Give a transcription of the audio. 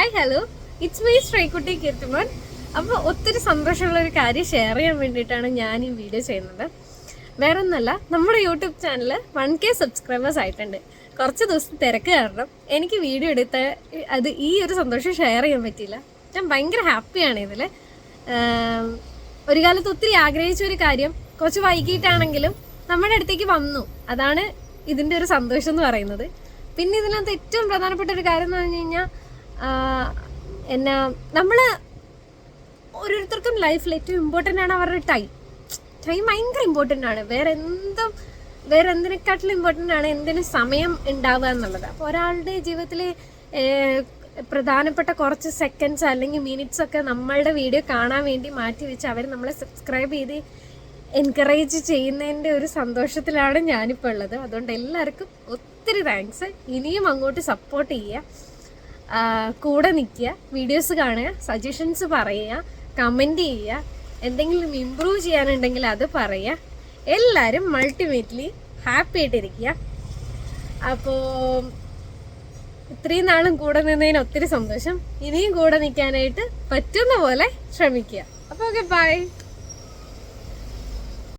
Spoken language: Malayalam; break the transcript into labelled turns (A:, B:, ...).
A: Hi hello, it's me Sreekutty Keerthimon. അപ്പോൾ ഒത്തിരി സന്തോഷമുള്ളൊരു കാര്യം ഷെയർ ചെയ്യാൻ വേണ്ടിയിട്ടാണ് ഞാൻ ഈ വീഡിയോ ചെയ്യുന്നത്. വേറെ ഒന്നല്ല, നമ്മുടെ യൂട്യൂബ് ചാനൽ 1K സബ്സ്ക്രൈബേഴ്സ് ആയിട്ടുണ്ട്. കുറച്ച് ദിവസം തിരക്ക് കാരണം എനിക്ക് വീഡിയോ എടുത്ത് ഈ ഒരു സന്തോഷം ഷെയർ ചെയ്യാൻ പറ്റിയില്ല. ഞാൻ ഭയങ്കര ഹാപ്പിയാണ് ഇതിൽ. ഒരു കാലത്ത് ഒത്തിരി ആഗ്രഹിച്ച ഒരു കാര്യം കുറച്ച് വൈകിട്ടാണെങ്കിലും നമ്മുടെ അടുത്തേക്ക് വന്നു. അതാണ് ഇതിൻ്റെ ഒരു സന്തോഷം എന്ന് പറയുന്നത്. പിന്നെ ഇതിനകത്ത് ഏറ്റവും പ്രധാനപ്പെട്ട ഒരു കാര്യം എന്ന് പറഞ്ഞു കഴിഞ്ഞാൽ നമ്മൾ ഓരോരുത്തർക്കും ലൈഫിൽ ഏറ്റവും ഇമ്പോർട്ടൻ്റ് ആണ് അവരുടെ ടൈം ഭയങ്കര ഇമ്പോർട്ടൻ്റ് ആണ്. വേറെ എന്തിനെക്കാട്ടിലും ഇമ്പോർട്ടൻ്റ് ആണ് എന്തിനും സമയം ഉണ്ടാവുക എന്നുള്ളത്. അപ്പോൾ ഒരാളുടെ ജീവിതത്തിൽ പ്രധാനപ്പെട്ട കുറച്ച് സെക്കൻഡ്സ് അല്ലെങ്കിൽ മിനിറ്റ്സ് ഒക്കെ നമ്മളുടെ വീഡിയോ കാണാൻ വേണ്ടി മാറ്റി വെച്ച് അവർ നമ്മളെ സബ്സ്ക്രൈബ് ചെയ്ത് എൻകറേജ് ചെയ്യുന്നതിൻ്റെ ഒരു സന്തോഷത്തിലാണ് ഞാനിപ്പോൾ ഉള്ളത്. അതുകൊണ്ട് എല്ലാവർക്കും ഒത്തിരി താങ്ക്സ്. ഇനിയും അങ്ങോട്ട് സപ്പോർട്ട് ചെയ്യുക, കൂടെ നിൽക്കുക, വീഡിയോസ് കാണുക, സജഷൻസ് പറയുക, കമൻറ്റ് ചെയ്യുക, എന്തെങ്കിലും ഇമ്പ്രൂവ് ചെയ്യാനുണ്ടെങ്കിൽ അത് പറയുക. എല്ലാവരും അൾട്ടിമേറ്റ്ലി ഹാപ്പി ആയിട്ടിരിക്കുക. അപ്പോൾ ഇത്രയും നാളും കൂടെ നിന്നതിന് ഒത്തിരി സന്തോഷം. ഇനിയും കൂടെ നിൽക്കാനായിട്ട് പറ്റുന്ന പോലെ ശ്രമിക്കുക. അപ്പോൾ ഓക്കെ, ബൈ.